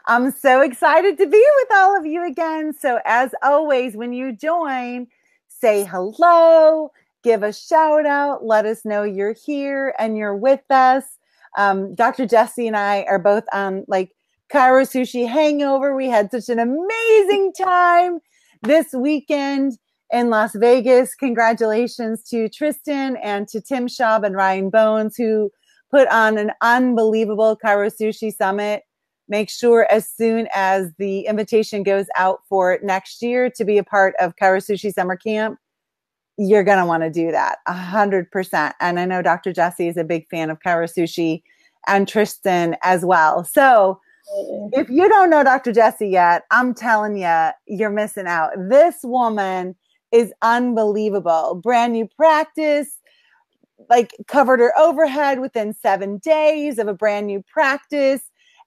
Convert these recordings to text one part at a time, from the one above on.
I'm so excited to be with all of you again. So as always, when you join, say hello, give a shout out, let us know you're here and you're with us. Dr. Jessi and I are both on like Cairo Sushi Hangover. We had such an amazing time this weekend in Las Vegas. Congratulations to Tristan and to Tim Schaub and Ryan Bones, who put on an unbelievable Cairo Sushi Summit. Make sure as soon as the invitation goes out for next year to be a part of Cairo Sushi Summer Camp, you're going to want to do that 100%. And I know Dr. Jessi is a big fan of Cairo Sushi and Tristan as well. So if you don't know Dr. Jessi yet, I'm telling you, you're missing out. This woman is unbelievable. Brand new practice, like covered her overhead within 7 days of a brand new practice.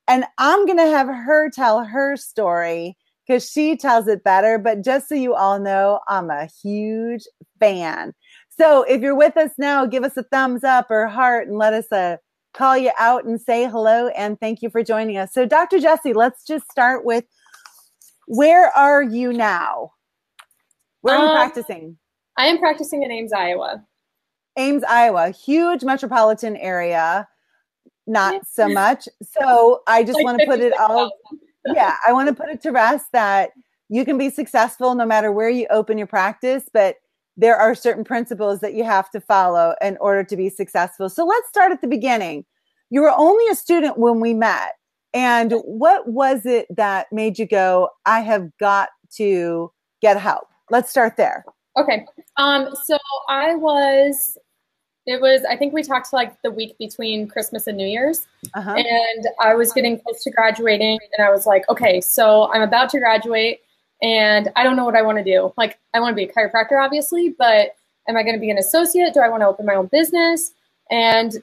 And I'm going to have her tell her story because she tells it better. But just so you all know, I'm a huge fan. So if you're with us now, give us a thumbs up or heart and let us call you out and say hello. And thank you for joining us. So Dr. Jessi, let's just start with, where are you now? Where are you practicing? I am practicing in Ames, Iowa. Ames, Iowa, huge metropolitan area. Not so much. So I just want to put it all. Yeah, I want to put it to rest that you can be successful no matter where you open your practice, but there are certain principles that you have to follow in order to be successful. So let's start at the beginning. You were only a student when we met. And what was it that made you go, I have got to get help? Let's start there. Okay. So I think we talked like the week between Christmas and New Year's, and I was getting close to graduating, and I was like, okay, so I'm about to graduate and I don't know what I want to do. Like, I want to be a chiropractor, obviously, but am I going to be an associate? Do I want to open my own business? And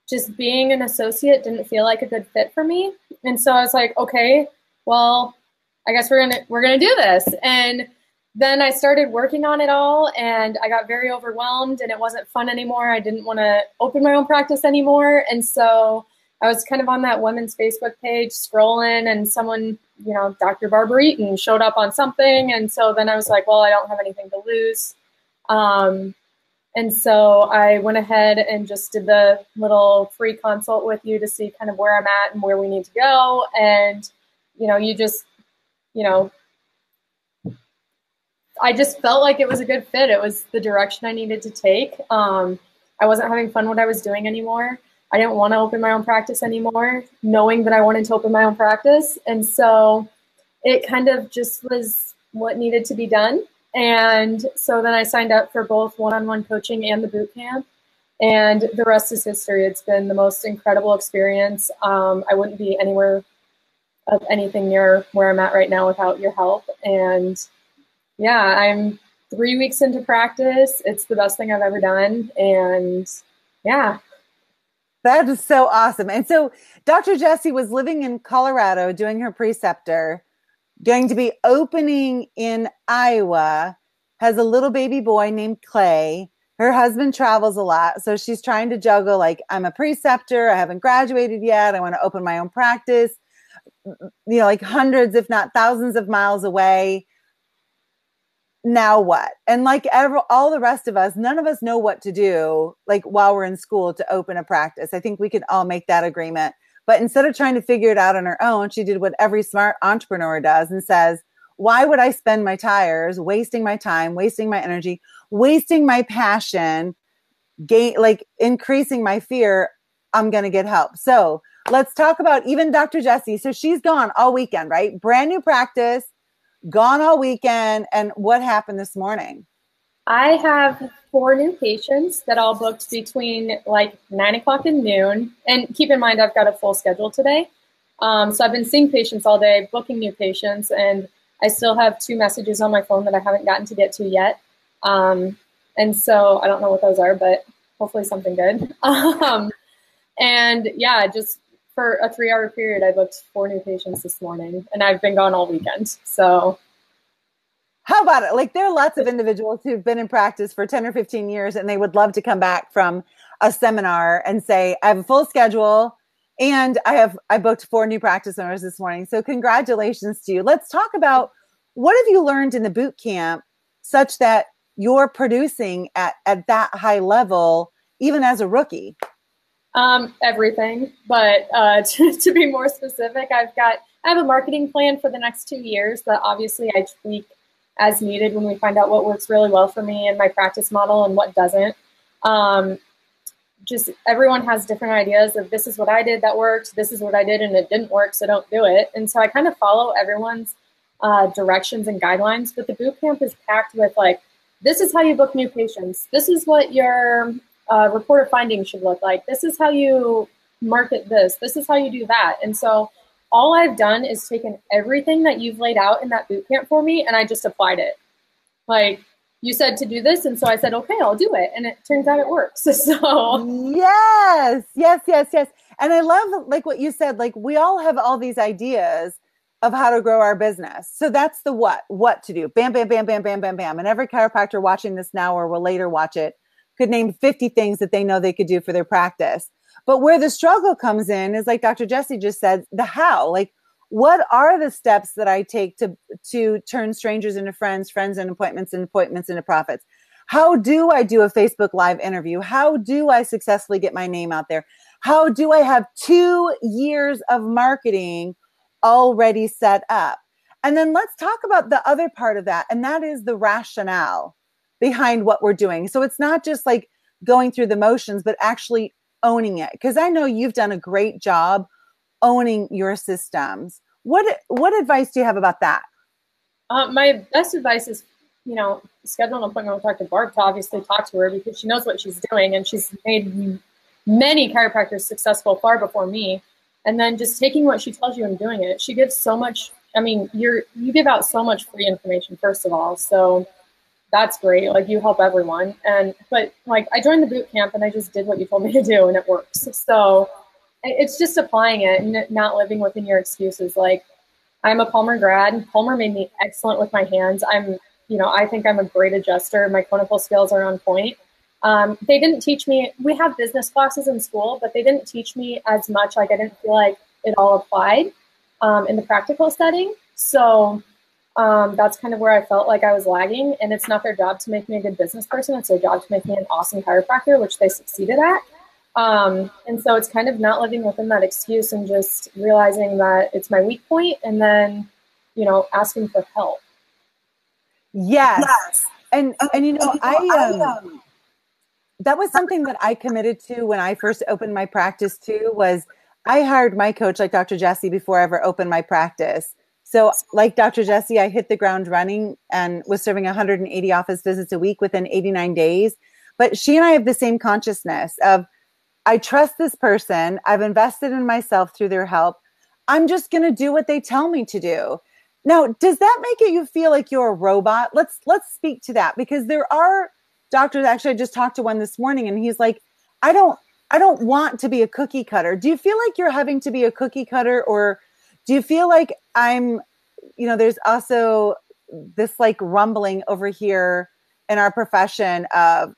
just being an associate didn't feel like a good fit for me. And so I was like, okay, well, I guess we're going to do this. And then I started working on it all, and I got very overwhelmed, and it wasn't fun anymore. I didn't want to open my own practice anymore. And so I was kind of on that women's Facebook page scrolling, and someone, Dr. Barbara Eaton showed up on something. And so then I was like, well, I don't have anything to lose. And so I went ahead and just did the little free consult with you to see kind of where I'm at and where we need to go. And, I just felt like it was a good fit. It was the direction I needed to take. I wasn't having fun what I was doing anymore. I didn't want to open my own practice anymore, knowing that I wanted to open my own practice. And so it kind of just was what needed to be done. And so then I signed up for both one-on-one coaching and the boot camp. And the rest is history. It's been the most incredible experience. I wouldn't be anywhere of anything near where I'm at right now without your help. And yeah, I'm 3 weeks into practice. It's the best thing I've ever done. And yeah. That is so awesome. And so Dr. Jessi was living in Colorado doing her preceptor, going to be opening in Iowa, has a little baby boy named Clay. Her husband travels a lot. So she's trying to juggle, like, I'm a preceptor. I haven't graduated yet. I want to open my own practice, like hundreds, if not thousands of miles away. Now what? And like all the rest of us, none of us know what to do, like while we're in school to open a practice. I think we can all make that agreement. But instead of trying to figure it out on her own, she did what every smart entrepreneur does and says, why would I spend my tires, wasting my time, wasting my energy, wasting my passion, increasing my fear? I'm going to get help. So let's talk about even Dr. Jessi. So she's gone all weekend, right? Brand new practice. Gone all weekend. And what happened this morning? I have 4 new patients that all booked between like 9 o'clock and noon. And keep in mind, I've got a full schedule today. So I've been seeing patients all day, booking new patients, and I still have 2 messages on my phone that I haven't gotten to get to yet. And so I don't know what those are, but hopefully something good. And yeah, just for a 3-hour period, I booked 4 new patients this morning, and I've been gone all weekend. So how about it? Like, there are lots of individuals who've been in practice for 10 or 15 years, and they would love to come back from a seminar and say, I have a full schedule And I booked 4 new practice owners this morning. So congratulations to you. Let's talk about what have you learned in the boot camp such that you're producing at that high level, even as a rookie? Everything, but to be more specific, I have a marketing plan for the next 2 years that obviously I tweak as needed when we find out what works really well for me and my practice model and what doesn't. Just everyone has different ideas of this is what I did that worked, this is what I did and it didn't work, so don't do it. And so I kind of follow everyone's directions and guidelines, but the boot camp is packed with like, this is how you book new patients. This is what your report of findings should look like. This is how you market this. This is how you do that. And so all I've done is taken everything that you've laid out in that boot camp for me, and I just applied it. Like, you said to do this, and so I said, okay, I'll do it. And it turns out it works. So yes. And I love like what you said, like we all have all these ideas of how to grow our business. So that's the what to do. Bam, bam, bam, bam, bam, bam, bam. And every chiropractor watching this now or will later watch it could name 50 things that they know they could do for their practice. But where the struggle comes in is like Dr. Jessi just said, the how. Like, what are the steps that I take to turn strangers into friends, friends and appointments into profits? How do I do a Facebook Live interview? How do I successfully get my name out there? How do I have 2 years of marketing already set up? And then let's talk about the other part of that. And that is the rationale behind what we're doing. So it's not just like going through the motions, but actually owning it. Because I know you've done a great job owning your systems. What advice do you have about that? My best advice is, schedule an appointment with Dr. Barb to obviously talk to her because she knows what she's doing and she's made many chiropractors successful far before me. And then just taking what she tells you and doing it. She gives so much. I mean, you give out so much free information, first of all. So that's great. Like, you help everyone. But like, I joined the boot camp and I just did what you told me to do and it works. So it's just applying it and not living within your excuses. Like, I'm a Palmer grad. Palmer made me excellent with my hands. I think I'm a great adjuster. My clinical skills are on point. They didn't teach me, we have business classes in school, but they didn't teach me as much. Like, I didn't feel like it all applied in the practical setting. So that's kind of where I felt like I was lagging. And it's not their job to make me a good business person. It's their job to make me an awesome chiropractor, which they succeeded at. And so it's kind of not living within that excuse and just realizing that it's my weak point and then, asking for help. Yes. And that was something that I committed to when I first opened my practice too, was I hired my coach like Dr. Jessi before I ever opened my practice. So like Dr. Jessi, I hit the ground running and was serving 180 office visits a week within 89 days. But she and I have the same consciousness of, I trust this person. I've invested in myself through their help. I'm just going to do what they tell me to do. Now, does that make you feel like you're a robot? Let's speak to that, because there are doctors. Actually, I just talked to one this morning and he's like, I don't want to be a cookie cutter. Do you feel like you're having to be a cookie cutter, or do you feel like there's also this like rumbling over here in our profession of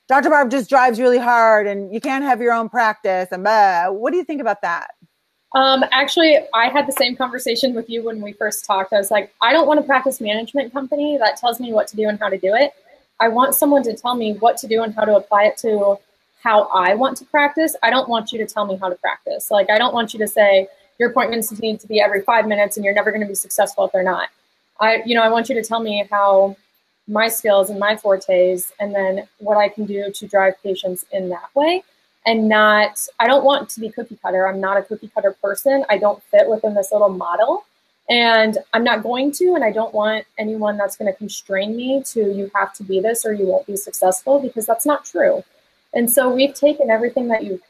Dr. Barb just drives really hard and you can't have your own practice and blah. What do you think about that? Actually, I had the same conversation with you when we first talked. I was like, I don't want a practice management company that tells me what to do and how to do it. I want someone to tell me what to do and how to apply it to how I want to practice. I don't want you to tell me how to practice. Like, I don't want you to say your appointments need to be every 5 minutes and you're never going to be successful if they're not. I want you to tell me how my skills and my fortes, and then what I can do to drive patients in that way. And I don't want to be cookie cutter. I'm not a cookie cutter person. I don't fit within this little model, and I'm not going to, and I don't want anyone that's going to constrain me to, you have to be this or you won't be successful, because that's not true. And so we've taken everything that you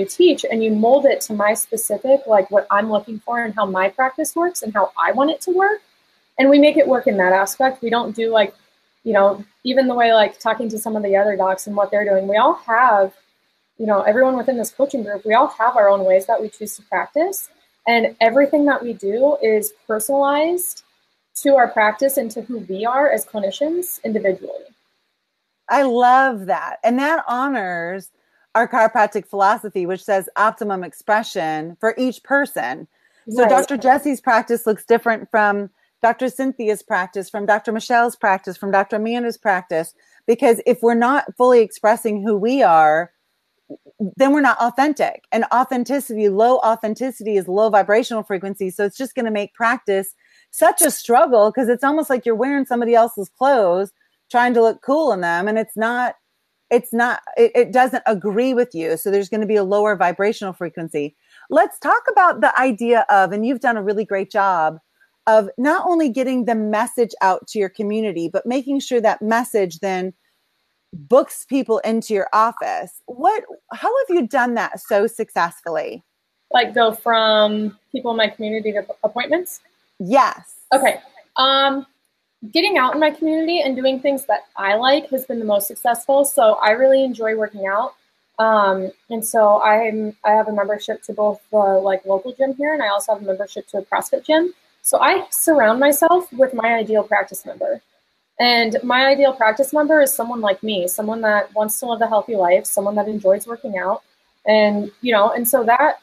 teach and you mold it to my specific, like what I'm looking for and how my practice works and how I want it to work. And we make it work in that aspect. We don't do like, even the way like talking to some of the other docs and what they're doing, we all have, everyone within this coaching group, we all have our own ways that we choose to practice. And everything that we do is personalized to our practice and to who we are as clinicians individually. I love that. And that honors our chiropractic philosophy, which says optimum expression for each person. So Right. Dr. Jessi's practice looks different from Dr. Cynthia's practice, from Dr. Michelle's practice, from Dr. Amanda's practice, because if we're not fully expressing who we are, then we're not authentic. And low authenticity is low vibrational frequency. So it's just going to make practice such a struggle, because it's almost like you're wearing somebody else's clothes, trying to look cool in them. And it doesn't agree with you. So there's going to be a lower vibrational frequency. Let's talk about the idea of, and you've done a really great job of not only getting the message out to your community, but making sure that message then books people into your office. How have you done that so successfully? Like go from people in my community to appointments? Yes. Okay. Getting out in my community and doing things that I like has been the most successful. So I really enjoy working out. And so I have a membership to both the local gym here, and I also have a membership to a CrossFit gym. So I surround myself with my ideal practice member. And my ideal practice member is someone like me, someone that wants to live a healthy life, someone that enjoys working out. And, and so that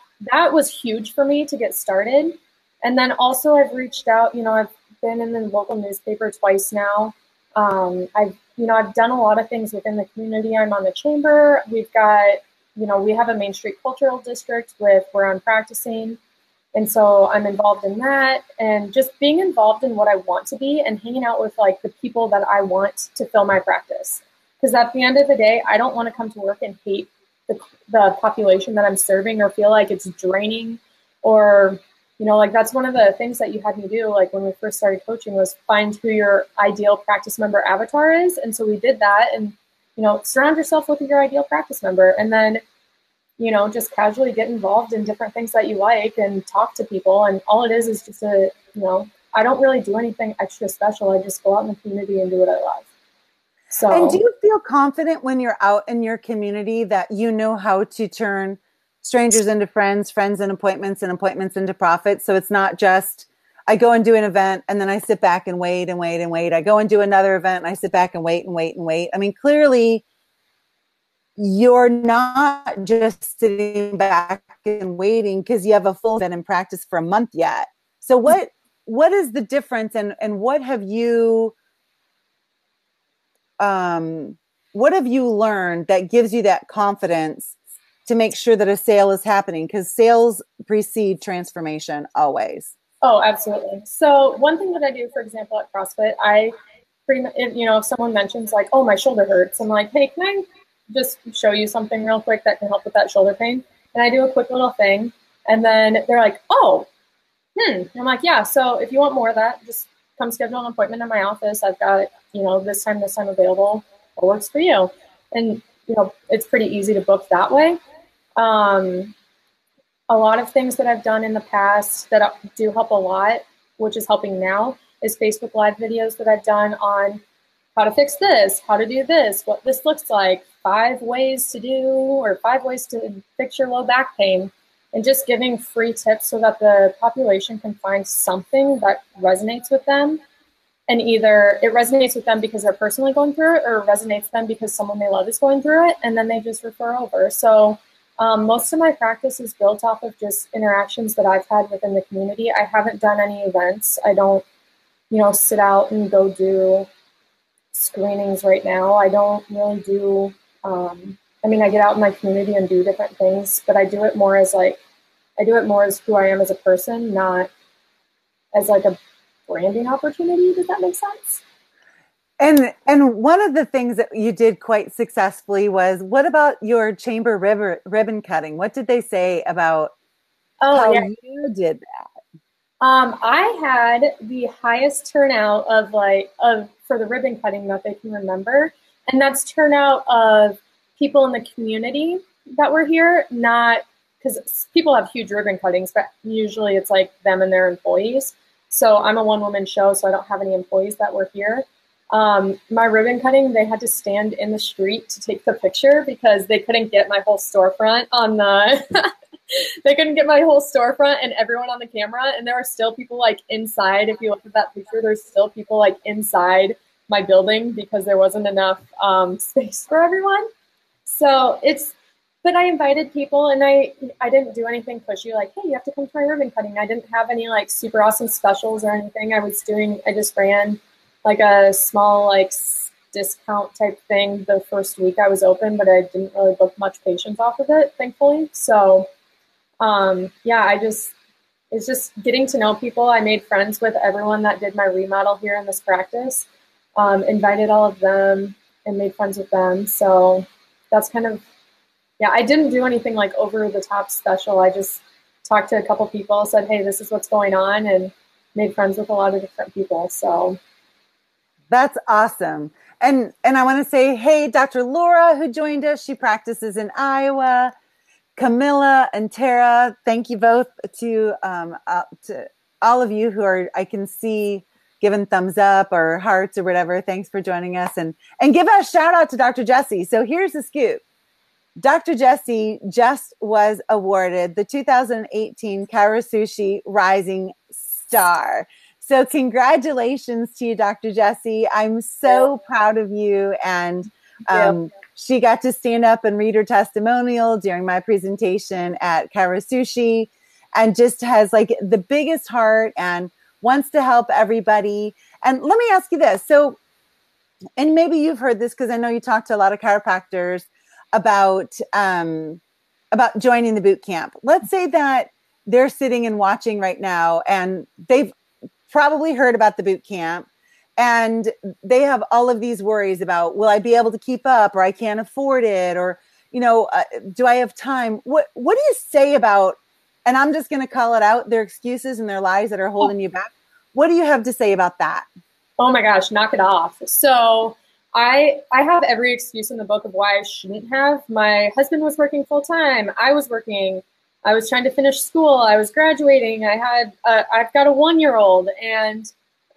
was huge for me to get started. And then also I've reached out, I've been in the local newspaper twice now. I've done a lot of things within the community. I'm on the chamber. We've got, we have a Main Street Cultural District where I'm practicing. And so I'm involved in that, and just being involved in what I want to be and hanging out with the people that I want to fill my practice. Because at the end of the day, I don't want to come to work and hate the population that I'm serving, or feel like it's draining, or, that's one of the things that you had me do, when we first started coaching, was find who your ideal practice member avatar is. And so we did that, and, surround yourself with your ideal practice member, and then just casually get involved in different things that you like and talk to people. And all it is just I don't really do anything extra special. I just go out in the community and do what I love. So, and do you feel confident when you're out in your community that you know how to turn strangers into friends, friends into appointments, and appointments into profits? So it's not just, I go and do an event and then I sit back and wait and wait and wait. I go and do another event and I sit back and wait and wait and wait. I mean, clearly, you're not just sitting back and waiting because you have a full event in practice for a month yet. So what is the difference, and what have you learned that gives you that confidence to make sure that a sale is happening? Because sales precede transformation always. Oh, absolutely. So one thing that I do, for example, at CrossFit, I pretty much, if someone mentions oh, my shoulder hurts, I'm like, hey, can I just show you something real quick that can help with that shoulder pain? And I do a quick little thing, and then they're like, oh, And I'm like, yeah, so if you want more of that, just come schedule an appointment in my office. I've got, this time available. What works for you? And, it's pretty easy to book that way. A lot of things that I've done in the past that do help a lot, which is helping now, is Facebook Live videos that I've done on how to fix this, how to do this, what this looks like, 5 ways to fix your low back pain, and just giving free tips so that the population can find something that resonates with them. And either it resonates with them because they're personally going through it, or it resonates with them because someone they love is going through it, and then they just refer over. So most of my practice is built off of just interactions that I've had within the community. I haven't done any events. I don't, sit out and go do screenings right now. I don't really do, I get out in my community and do different things, but I do it more as who I am as a person, not as a branding opportunity. Does that make sense? And one of the things that you did quite successfully was, what about your chamber ribbon cutting? What did they say about how you did that? I had the highest turnout for the ribbon cutting that they can remember. And that's turnout of people in the community that were here, not because people have huge ribbon cuttings, but usually it's them and their employees. So I'm a one-woman show, so I don't have any employees that were here. My ribbon cutting, they had to stand in the street to take the picture because they couldn't get my whole storefront on the they couldn't get my whole storefront and everyone on the camera. And there were still people inside. If you look at that picture, there's still people inside my building because there wasn't enough space for everyone. So But I invited people, and I didn't do anything pushy, like, hey, you have to come to my ribbon cutting. I didn't have any like super awesome specials or anything. I just ran like a small like discount type thing the first week I was open, but I didn't really book much patients off of it, thankfully. So yeah, it's just getting to know people. I made friends with everyone that did my remodel here in this practice, invited all of them and made friends with them. So that's kind of, yeah, I didn't do anything like over the top special. I just talked to a couple people, said, hey, this is what's going on, and made friends with a lot of different people. So that's awesome. And I want to say, hey, Dr. Laura, who joined us, she practices in Iowa. Camilla and Tara, thank you both to all of you who are, I can see, giving thumbs up or hearts or whatever. Thanks for joining us. And give a shout out to Dr. Jessi. So here's the scoop. Dr. Jessi just was awarded the 2018 Karasushi Rising Star. So congratulations to you, Dr. Jessi. I'm so proud of you. And she got to stand up and read her testimonial during my presentation at Karasushi, and just has like the biggest heart and wants to help everybody. And let me ask you this. So, and maybe you've heard this because I know you talk to a lot of chiropractors about joining the boot camp. Let's say that they're sitting and watching right now, and they've probably heard about the boot camp, and they have all of these worries about, will I be able to keep up, or I can't afford it, or, do I have time? What do you say about, and I'm just going to call it out, their excuses and their lies that are holding you back? What do you have to say about that? Oh my gosh, knock it off. So I have every excuse in the book of why I shouldn't have. My husband was working full time. I was working. I was trying to finish school. I was graduating. I've got a 1-year-old, and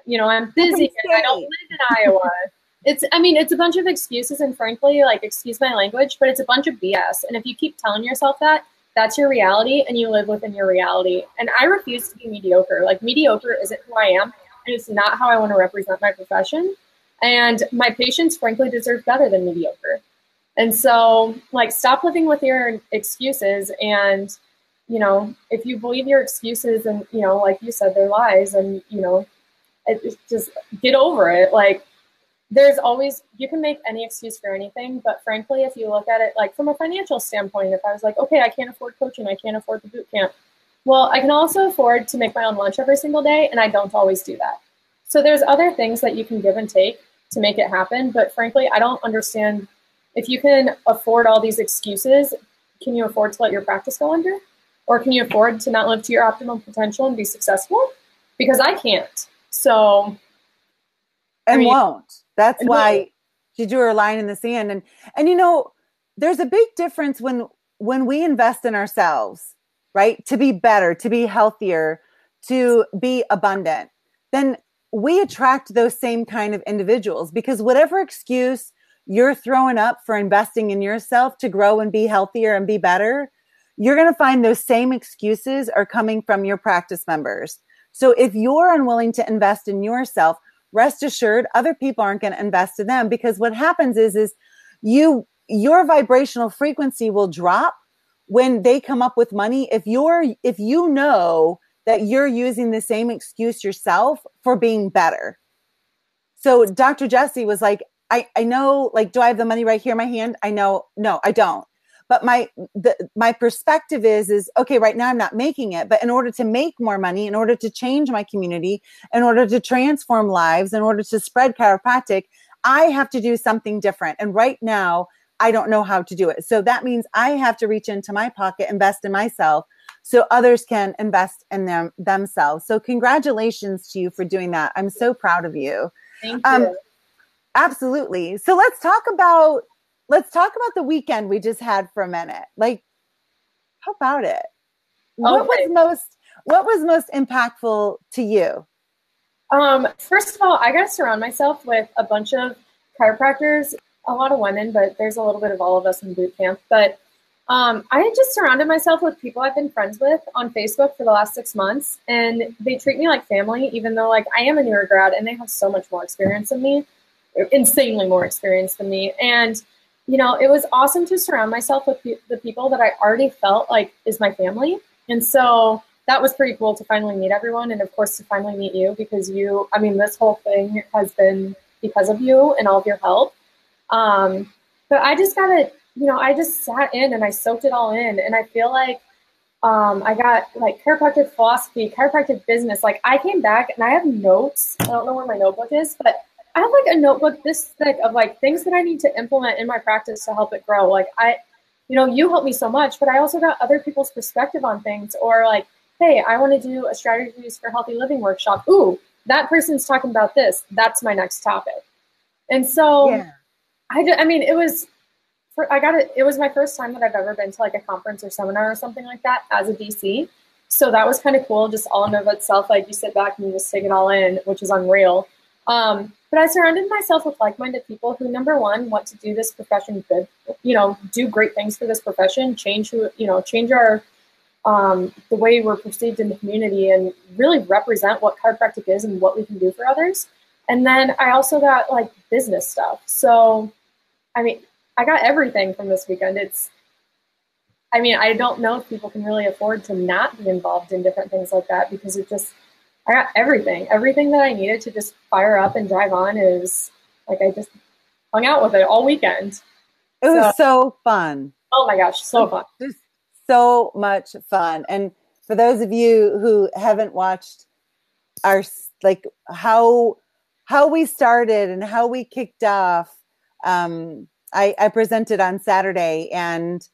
I'm busy and I don't live in Iowa. It's a bunch of excuses, and frankly, like, excuse my language, but it's a bunch of BS. And if you keep telling yourself that, that's your reality, and you live within your reality. And I refuse to be mediocre. Like, mediocre isn't who I am, and it's not how I want to represent my profession. And my patients, frankly, deserve better than mediocre. And so, like, stop living with your excuses. And, if you believe your excuses and, like you said, they're lies, and, just get over it. Like, you can make any excuse for anything. But frankly, if you look at it, like, from a financial standpoint, if I was like, okay, I can't afford coaching, I can't afford the boot camp. Well, I can also afford to make my own lunch every single day, and I don't always do that. So there's other things that you can give and take to make it happen. But frankly, I don't understand, if you can afford all these excuses, can you afford to let your practice go under? Or can you afford to not live to your optimal potential and be successful? Because I can't. So. Won't. That's why she drew her line in the sand. And there's a big difference when we invest in ourselves, right? To be better, to be healthier, to be abundant. Then we attract those same kind of individuals, because whatever excuse you're throwing up for investing in yourself to grow and be healthier and be better, you're going to find those same excuses are coming from your practice members. So if you're unwilling to invest in yourself, rest assured other people aren't going to invest in them, because what happens is your vibrational frequency will drop when they come up with money. If you know that you're using the same excuse yourself for being better. So Dr. Jessi was like, I know, like, do I have the money right here in my hand? I know, no, I don't. But my perspective is, okay, right now I'm not making it, but in order to make more money, in order to change my community, in order to transform lives, in order to spread chiropractic, I have to do something different. And right now, I don't know how to do it. So that means I have to reach into my pocket, invest in myself, so others can invest in themselves. So congratulations to you for doing that. I'm so proud of you. Thank you. Absolutely. So let's talk about the weekend we just had for a minute. Like, how about it? What was most impactful to you? First of all, I got to surround myself with a bunch of chiropractors, a lot of women, but there's a little bit of all of us in boot camp. But I just surrounded myself with people I've been friends with on Facebook for the last 6 months, and they treat me like family, even though, like, I am a newer grad and they have so much more experience than me, insanely more experience than me. And it was awesome to surround myself with the people that I already felt like is my family. And so that was pretty cool to finally meet everyone. And of course, to finally meet you, because this whole thing has been because of you and all of your help. But I just I just sat in and I soaked it all in. And I feel like I got like chiropractic philosophy, chiropractic business. Like I came back and I have notes. I don't know where my notebook is, but I have like a notebook this thick of like things that I need to implement in my practice to help it grow. Like you helped me so much, but I also got other people's perspective on things, or like, hey, I want to do a strategies for healthy living workshop. Ooh, that person's talking about this. That's my next topic. And so Yeah. it was, it was my first time that I've ever been to like a conference or seminar or something like that as a DC. So that was kind of cool, just all in of itself. Like you sit back and you just take it all in, which is unreal. But I surrounded myself with like-minded people who, number one, want to do this profession good, do great things for this profession, change our, the way we're perceived in the community, and really represent what chiropractic is and what we can do for others. And then I also got like business stuff. So, I got everything from this weekend. I don't know if people can really afford to not be involved in different things like that, because I got everything that I needed to just fire up and drive on. Is like, I just hung out with it all weekend. It was so fun. Oh my gosh, so fun. Just so much fun. And for those of you who haven't watched our, like how we started and how we kicked off, I presented on Saturday, and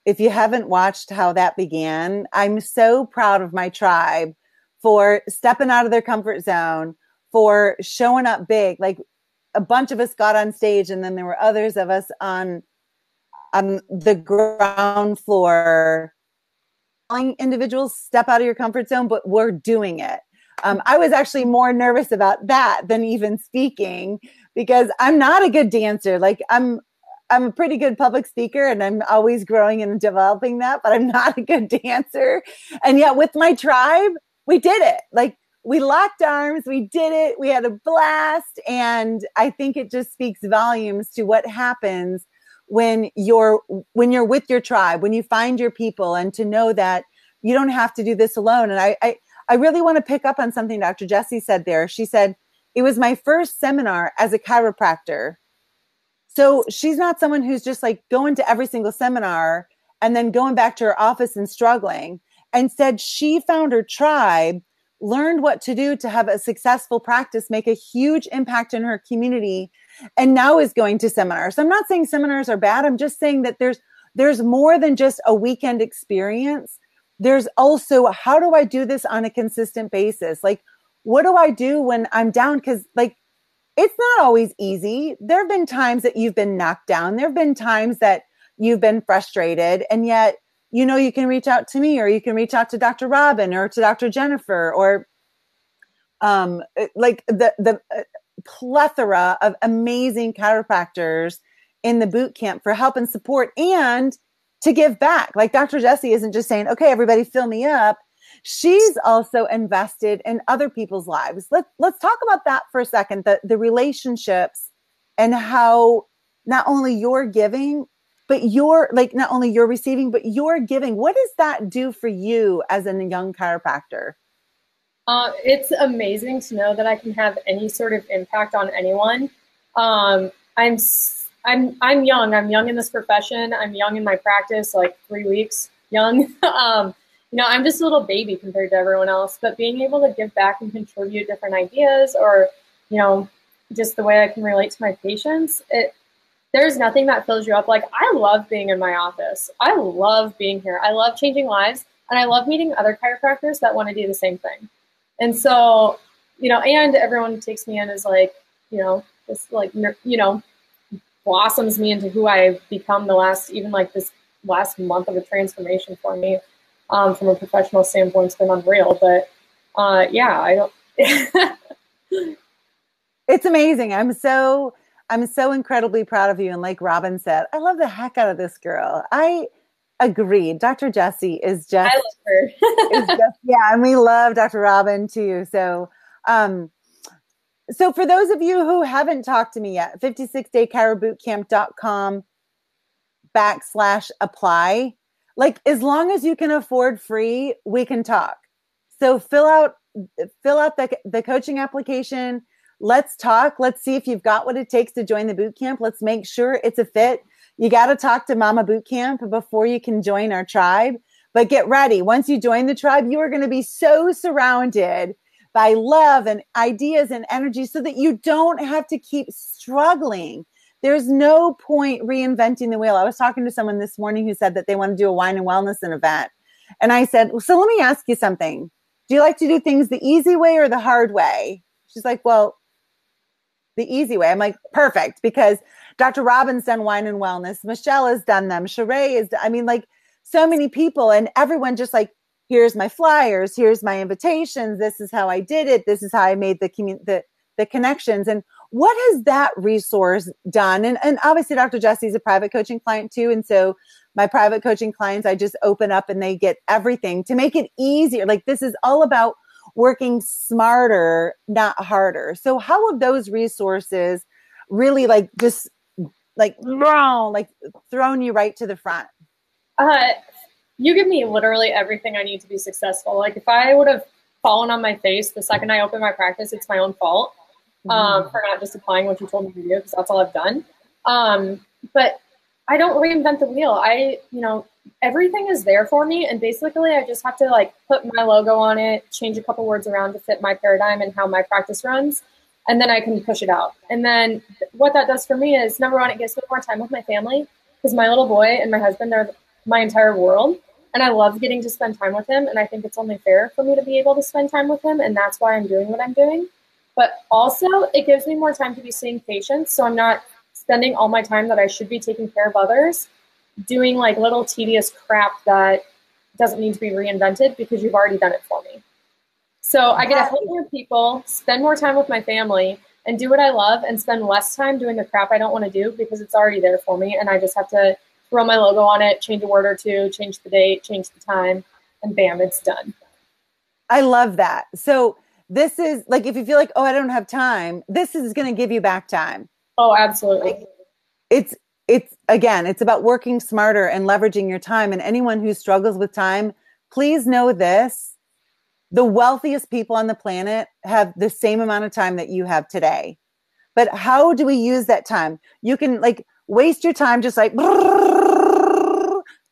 if you haven't watched how that began, I'm so proud of my tribe for stepping out of their comfort zone, for showing up big. Like a bunch of us got on stage, and then there were others of us on the ground floor telling individuals step out of your comfort zone, but we're doing it. I was actually more nervous about that than even speaking, because I'm not a good dancer. Like I'm a pretty good public speaker, and I'm always growing and developing that, but I'm not a good dancer. And yet with my tribe, we did it. Like we locked arms, we did it. We had a blast. And I think it just speaks volumes to what happens when you're with your tribe, when you find your people, and to know that you don't have to do this alone. And I really want to pick up on something Dr. Jessi said there. She said, it was my first seminar as a chiropractor. So she's not someone who's just like going to every single seminar and then going back to her office and struggling. Instead, she found her tribe, learned what to do to have a successful practice, make a huge impact in her community, and now is going to seminars. So I'm not saying seminars are bad. I'm just saying that there's more than just a weekend experience. There's also, how do I do this on a consistent basis? Like, what do I do when I'm down? Because like, it's not always easy. There have been times that you've been knocked down. There have been times that you've been frustrated, and yet, you can reach out to me, or you can reach out to Dr. Robin or to Dr. Jennifer, or like the plethora of amazing chiropractors in the boot camp for help and support, and to give back. Like Dr. Jessi isn't just saying, okay, everybody fill me up. She's also invested in other people's lives. Let's talk about that for a second, the relationships, and how not only you're giving, but you're like, not only you're receiving, but you're giving. What does that do for you as a young chiropractor? It's amazing to know that I can have any sort of impact on anyone. I'm young. I'm young in this profession. I'm young in my practice, like 3 weeks young. I'm just a little baby compared to everyone else, but being able to give back and contribute different ideas, or, just the way I can relate to my patients, there's nothing that fills you up. Like, I love being in my office. I love being here. I love changing lives, and I love meeting other chiropractors that want to do the same thing. And so, and everyone takes me in as like, this like, blossoms me into who I've become this last month of a transformation for me. From a professional standpoint, it's been unreal, but yeah, I don't. It's amazing. I'm so incredibly proud of you. And like Robin said, I love the heck out of this girl. I agree. Dr. Jessi is just, I love her. Yeah. And we love Dr. Robin too. So, so for those of you who haven't talked to me yet, 56daychirobootcamp.com, /apply. Like, as long as you can afford free, we can talk. So fill out the coaching application. Let's talk. Let's see if you've got what it takes to join the boot camp. Let's make sure it's a fit. You got to talk to Mama Boot Camp before you can join our tribe. But get ready. Once you join the tribe, you are going to be so surrounded by love and ideas and energy so that you don't have to keep struggling. There's no point reinventing the wheel. I was talking to someone this morning who said that they want to do a wine and wellness event. And I said, so let me ask you something. Do you like to do things the easy way or the hard way? She's like, well, the easy way. I'm like, perfect. Because Dr. Robin's done wine and wellness. Michelle has done them. Sheree is, like so many people, and everyone just like, here's my flyers. Here's my invitations. This is how I did it. This is how I made the connections. And what has that resource done? And obviously Dr. Jessi is a private coaching client too. And so my private coaching clients, I just open up and they get everything to make it easier. Like, this is all about working smarter, not harder. So how have those resources really thrown you right to the front? You give me literally everything I need to be successful. Like, if I would have fallen on my face the second I opened my practice, it's my own fault for not just applying what you told me to do, because that's all I've done. But I don't reinvent the wheel. Everything is there for me. And basically I just have to like put my logo on it, change a couple words around to fit my paradigm and how my practice runs. And then I can push it out. And then what that does for me is, number one, it gives me more time with my family, because my little boy and my husband are my entire world. And I love getting to spend time with him. And I think it's only fair for me to be able to spend time with him. And that's why I'm doing what I'm doing. But also it gives me more time to be seeing patients. So I'm not spending all my time that I should be taking care of others doing like little tedious crap that doesn't need to be reinvented, because you've already done it for me. So I get to help more people, spend more time with my family, and do what I love, and spend less time doing the crap I don't want to do, because it's already there for me. And I just have to throw my logo on it, change a word or two, change the date, change the time, and bam, it's done. I love that. So this is like, if you feel like, oh, I don't have time, this is going to give you back time. Oh, absolutely. It's about working smarter and leveraging your time. And anyone who struggles with time, please know this: the wealthiest people on the planet have the same amount of time that you have today. But how do we use that time? You can like waste your time just like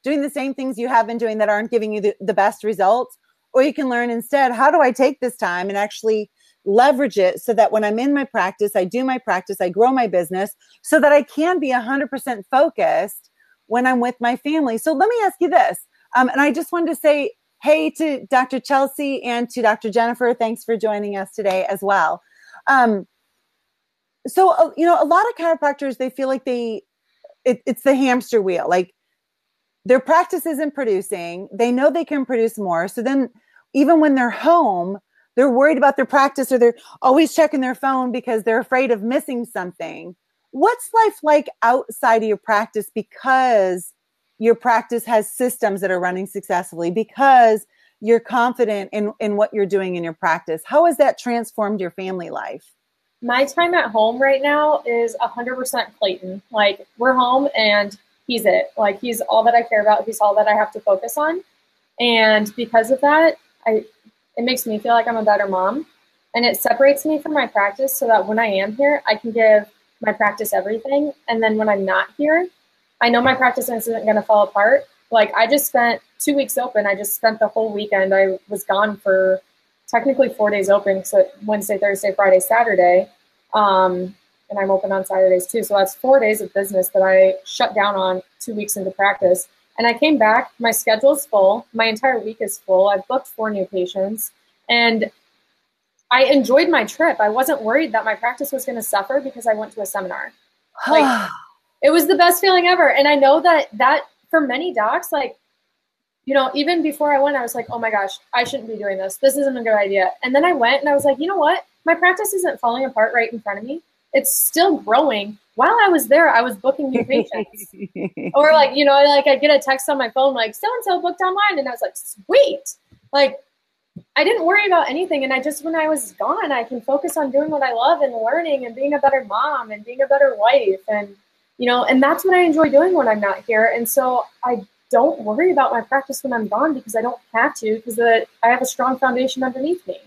doing the same things you have been doing that aren't giving you the best results. Or you can learn instead, how do I take this time and actually leverage it so that when I'm in my practice, I do my practice, I grow my business so that I can be 100% focused when I'm with my family. So let me ask you this. And I just wanted to say, hey, to Dr. Chelsea and to Dr. Jennifer, thanks for joining us today as well. So a lot of chiropractors, they feel like it's the hamster wheel. Like, their practice isn't producing. They know they can produce more. So then even when they're home, they're worried about their practice, or they're always checking their phone because they're afraid of missing something. What's life like outside of your practice, because your practice has systems that are running successfully, because you're confident in what you're doing in your practice? How has that transformed your family life? My time at home right now is 100% Clayton. Like, we're home and he's it. Like, he's all that I care about. He's all that I have to focus on. And because of that, it makes me feel like I'm a better mom, and it separates me from my practice so that when I am here, I can give my practice everything. And then when I'm not here, I know my practice isn't going to fall apart. Like, I just spent 2 weeks open. I just spent the whole weekend. I was gone for technically 4 days open. So Wednesday, Thursday, Friday, Saturday. And I'm open on Saturdays too. So that's 4 days of business that I shut down on 2 weeks into practice. And I came back, my schedule's full, my entire week is full. I've booked 4 new patients, and I enjoyed my trip. I wasn't worried that my practice was going to suffer because I went to a seminar. Like, it was the best feeling ever. And I know that for many docs, like, even before I went, I was like, oh my gosh, I shouldn't be doing this. This isn't a good idea. And then I went and I was like, you know what? My practice isn't falling apart right in front of me. It's still growing. While I was there, I was booking new patients. Or I get a text on my phone, like, so-and-so booked online. And I was like, sweet. Like, I didn't worry about anything. And when I was gone, I can focus on doing what I love and learning and being a better mom and being a better wife. And and that's what I enjoy doing when I'm not here. And so I don't worry about my practice when I'm gone because I don't have to, because I have a strong foundation underneath me.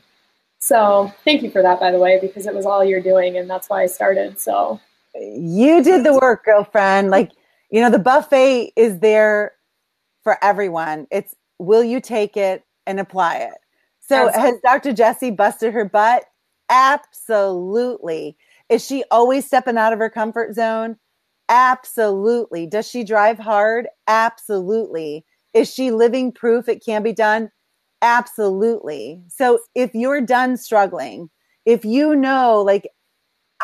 So thank you for that, by the way, because it was all you're doing, and that's why I started. So you did the work, girlfriend. Like, the buffet is there for everyone. It's, will you take it and apply it? So has Dr. Jessi busted her butt? Absolutely. Is she always stepping out of her comfort zone? Absolutely. Does she drive hard? Absolutely. Is she living proof it can be done? Absolutely. So if you're done struggling, if like,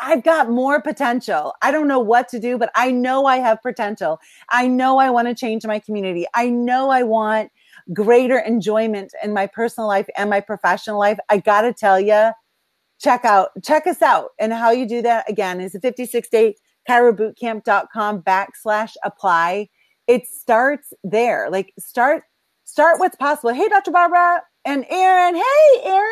I've got more potential. I don't know what to do, but I know I have potential. I know I want to change my community. I know I want greater enjoyment in my personal life and my professional life. I got to tell you, check us out. And how you do that, again, is the 56-day chirobootcamp.com/apply. It starts there. Like, start what's possible. Hey, Dr. Barbara and Aaron. Hey, Aaron.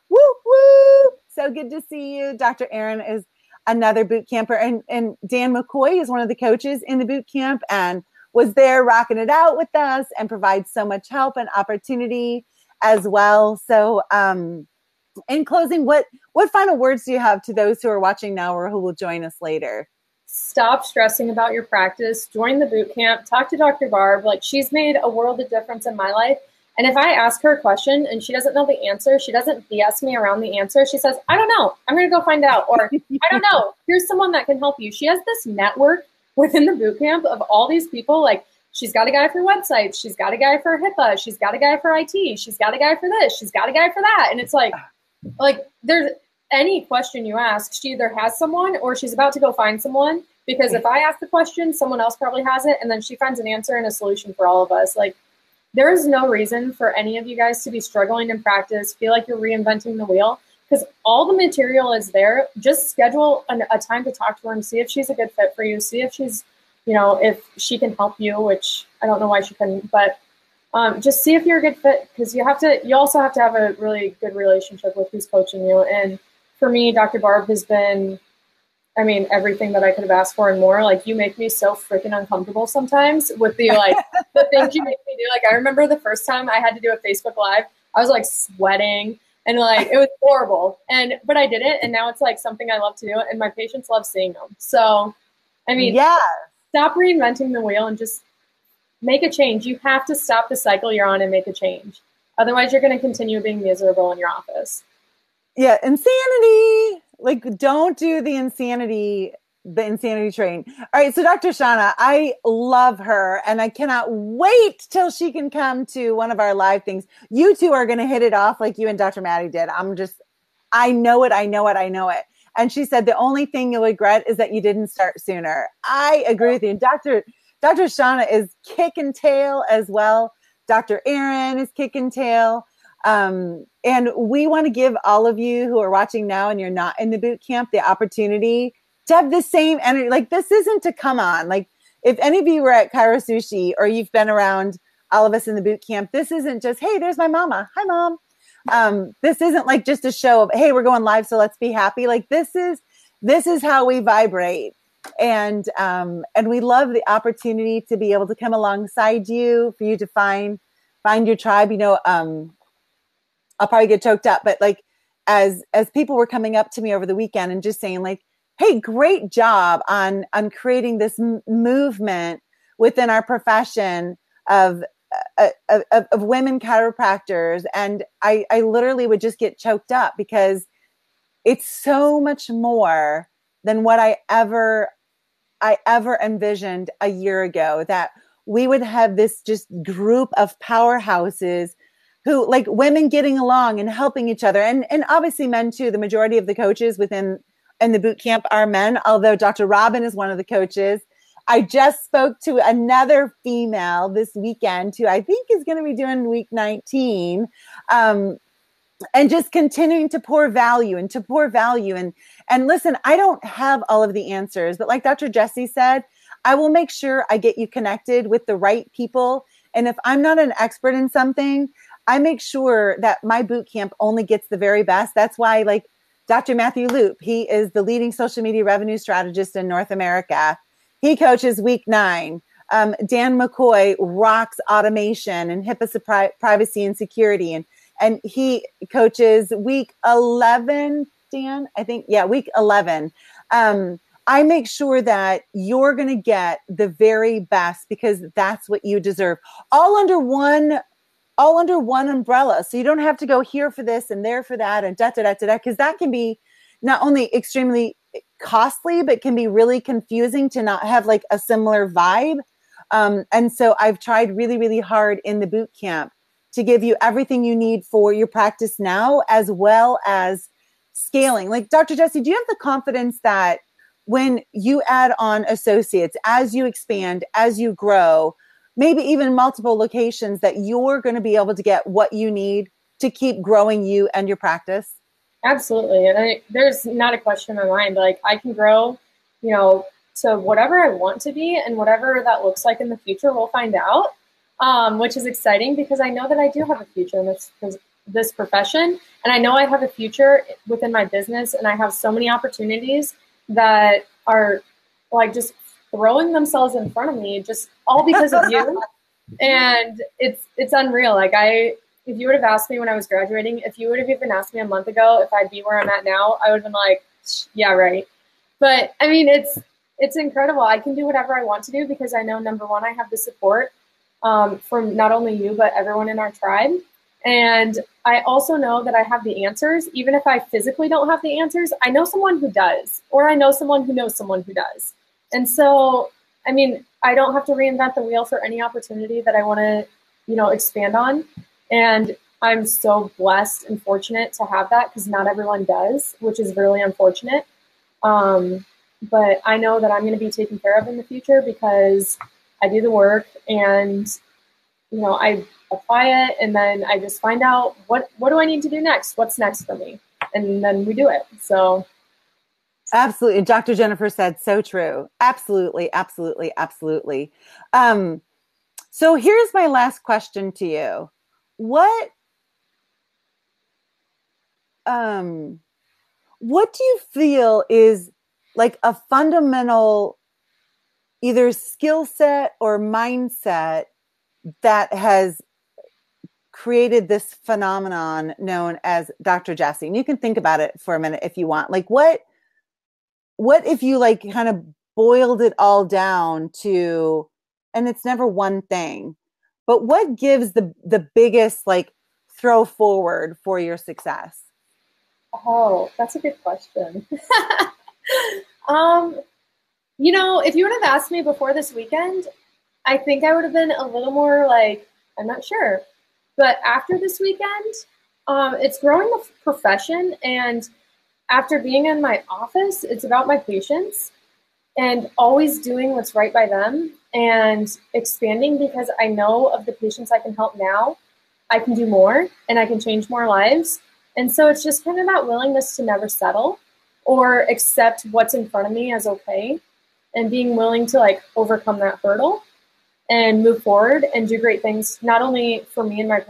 Woo, woo. So good to see you. Dr. Aaron is another boot camper. And Dan McCoy is one of the coaches in the boot camp and was there rocking it out with us and provides so much help and opportunity as well. So in closing, what final words do you have to those who are watching now or who will join us later? Stop stressing about your practice. Join the boot camp. Talk to Dr. Barb. Like, she's made a world of difference in my life. And if I ask her a question and she doesn't know the answer, she doesn't BS me around the answer. She says, I don't know. I'm going to go find out. Or I don't know. Here's someone that can help you. She has this network within the boot camp of all these people. Like, she's got a guy for websites. She's got a guy for HIPAA. She's got a guy for IT. She's got a guy for this. She's got a guy for that. And it's like there's any question you ask, she either has someone or she's about to go find someone. Because if I ask the question, someone else probably has it. And then she finds an answer and a solution for all of us. Like, there is no reason for any of you guys to be struggling in practice, feel like you're reinventing the wheel, because all the material is there. Just schedule a time to talk to her and see if she's a good fit for you. See if she's, if she can help you, which I don't know why she couldn't, but just see if you're a good fit, because you also have to have a really good relationship with who's coaching you. And for me, Dr. Barb has been, everything that I could have asked for and more. Like, you make me so freaking uncomfortable sometimes with the the things you make me do. Like, I remember the first time I had to do a Facebook Live, I was like sweating and like, it was horrible. But I did it. And now it's like something I love to do. And my patients love seeing them. So, stop reinventing the wheel and just make a change. You have to stop the cycle you're on and make a change. Otherwise, you're going to continue being miserable in your office. Yeah. Insanity. Like, don't do the insanity train. All right. So Dr. Shauna, I love her and I cannot wait till she can come to one of our live things. You two are going to hit it off like you and Dr. Maddie did. I know it. And she said, the only thing you'll regret is that you didn't start sooner. I agree with you. Dr. Shauna is kicking tail as well. Dr. Aaron is kicking tail. And we want to give all of you who are watching now and you're not in the boot camp the opportunity to have the same energy. Like, this isn't to come on. Like, if any of you were at Cairo Sushi or you've been around all of us in the boot camp, this isn't just, hey, there's my mama. Hi, Mom. This isn't like just a show of, hey, we're going live, so let's be happy. Like, this is how we vibrate. And we love the opportunity to be able to come alongside you, for you to find your tribe. I'll probably get choked up, but like, as people were coming up to me over the weekend and just saying like, hey, great job on creating this movement within our profession of women chiropractors. And I literally would just get choked up, because it's so much more than what I ever envisioned a year ago, that we would have this just group of powerhouses who, like, women getting along and helping each other. And obviously men too. The majority of the coaches in the boot camp are men, although Dr. Robin is one of the coaches. I just spoke to another female this weekend who I think is going to be doing week 19. And just continuing to pour value. And listen, I don't have all of the answers, but like Dr. Jessi said, I will make sure I get you connected with the right people. And if I'm not an expert in something, I make sure that my boot camp only gets the very best. That's why, like, Dr. Matthew Loop, he is the leading social media revenue strategist in North America. He coaches week 9. Dan McCoy rocks automation and HIPAA privacy and security. And he coaches week 11, Dan, I think. Yeah, week 11. I make sure that you're going to get the very best because that's what you deserve. All under one umbrella. So you don't have to go here for this and there for that and because that can be not only extremely costly, but can be really confusing to not have like a similar vibe. And so I've tried really, really hard in the boot camp to give you everything you need for your practice now, as well as scaling. Like, Dr. Jessi, do you have the confidence that when you add on associates, as you expand, as you grow, maybe even multiple locations, that you're going to be able to get what you need to keep growing you and your practice? Absolutely. And there's not a question in my mind. Like, I can grow, to whatever I want to be, and whatever that looks like in the future, we'll find out, which is exciting because I know that I do have a future in this profession. And I know I have a future within my business, and I have so many opportunities that are like just throwing themselves in front of me, just all because of you. And it's unreal. Like, if you would have asked me when I was graduating, if you would have even asked me a month ago if I'd be where I'm at now, I would have been like, yeah, right. But I mean, it's incredible. I can do whatever I want to do because I know, number one, I have the support from not only you, but everyone in our tribe. And I also know that I have the answers. Even if I physically don't have the answers, I know someone who does, or I know someone who knows someone who does. And so, I mean, I don't have to reinvent the wheel for any opportunity that I want to, expand on. And I'm so blessed and fortunate to have that because not everyone does, which is really unfortunate. But I know that I'm going to be taken care of in the future because I do the work and, I apply it, and then I just find out what do I need to do next? What's next for me? And then we do it. So. Absolutely. Dr. Jennifer said so true. Absolutely. Absolutely. Absolutely. So here's my last question to you. What do you feel is like a fundamental either skill set or mindset that has created this phenomenon known as Dr. Jessi? And you can think about it for a minute if you want. Like, what if you like kind of boiled it all down to, and it's never one thing, but what gives the biggest like throw forward for your success? Oh, that's a good question. If you would have asked me before this weekend, I think I would have been a little more like, I'm not sure. But after this weekend, it's growing the profession. And after being in my office, it's about my patients and always doing what's right by them and expanding because I know of the patients I can help now. I can do more and I can change more lives. And so it's just kind of that willingness to never settle or accept what's in front of me as okay, and being willing to like overcome that hurdle and move forward and do great things, not only for me and my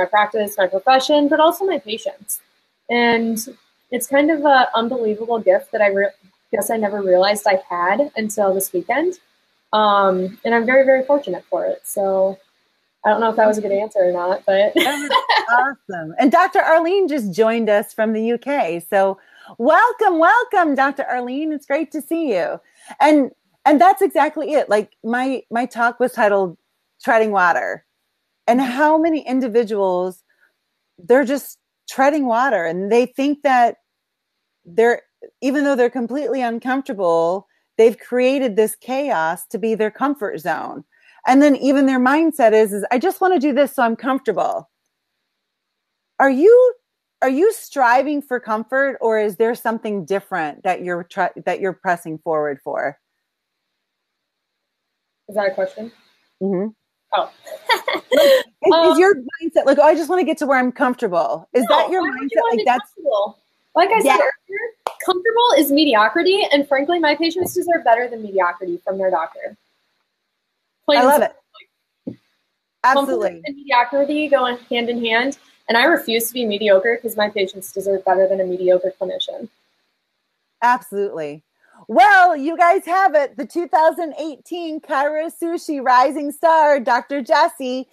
practice, my profession, but also my patients. And it's kind of an unbelievable gift that I guess I never realized I had until this weekend. And I'm very, very fortunate for it. So I don't know if that was a good answer or not, but that was awesome. And Dr. Arlene just joined us from the UK. So welcome, Dr. Arlene. It's great to see you. And that's exactly it. Like my talk was titled Treading Water. And how many individuals, they're just treading water and they think that even though they're completely uncomfortable, they've created this chaos to be their comfort zone. And then even their mindset is I just want to do this so I'm comfortable. Are you striving for comfort, or is there something different that you're pressing forward for? Is that a question? Mm-hmm. Oh. Is your mindset like, I just want to get to where I'm comfortable? Is that your mindset? Like that's like I said earlier, comfortable is mediocrity, and frankly, my patients deserve better than mediocrity from their doctor. I love it. Absolutely. Comfort and mediocrity go hand in hand, and I refuse to be mediocre because my patients deserve better than a mediocre clinician. Absolutely. Well, you guys have it. The 2018 Cairo Sushi Rising Star, Dr. Jessi,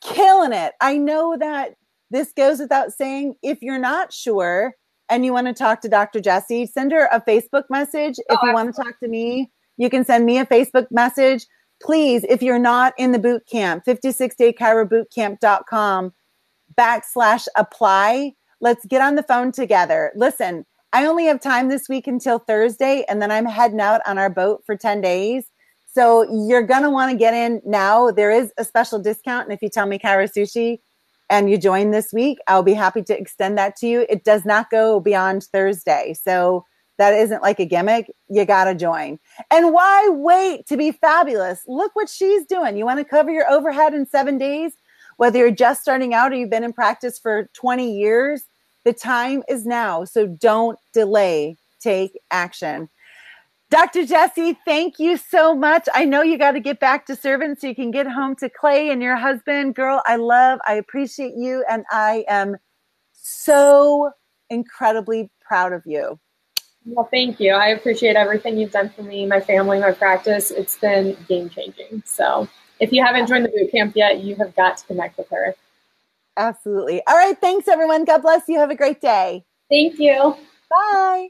killing it. I know that this goes without saying. If you're not sure and you want to talk to Dr. Jessi, send her a Facebook message. If you want to talk to me, you can send me a Facebook message. Please, if you're not in the boot camp, 56daycairobootcamp.com/apply. Let's get on the phone together. Listen, I only have time this week until Thursday, and then I'm heading out on our boat for 10 days. So you're going to want to get in now. There is a special discount. And if you tell me Cairo Sushi and you join this week, I'll be happy to extend that to you. It does not go beyond Thursday. So that isn't like a gimmick. You got to join. And why wait to be fabulous? Look what she's doing. You want to cover your overhead in 7 days? Whether you're just starting out or you've been in practice for 20 years, the time is now. So don't delay. Take action. Dr. Jessi, thank you so much. I know you got to get back to serving so you can get home to Clay and your husband. Girl, I appreciate you. And I am so incredibly proud of you. Well, thank you. I appreciate everything you've done for me, my family, my practice. It's been game-changing. So if you haven't joined the boot camp yet, you have got to connect with her. Absolutely. All right. Thanks, everyone. God bless you. Have a great day. Thank you. Bye.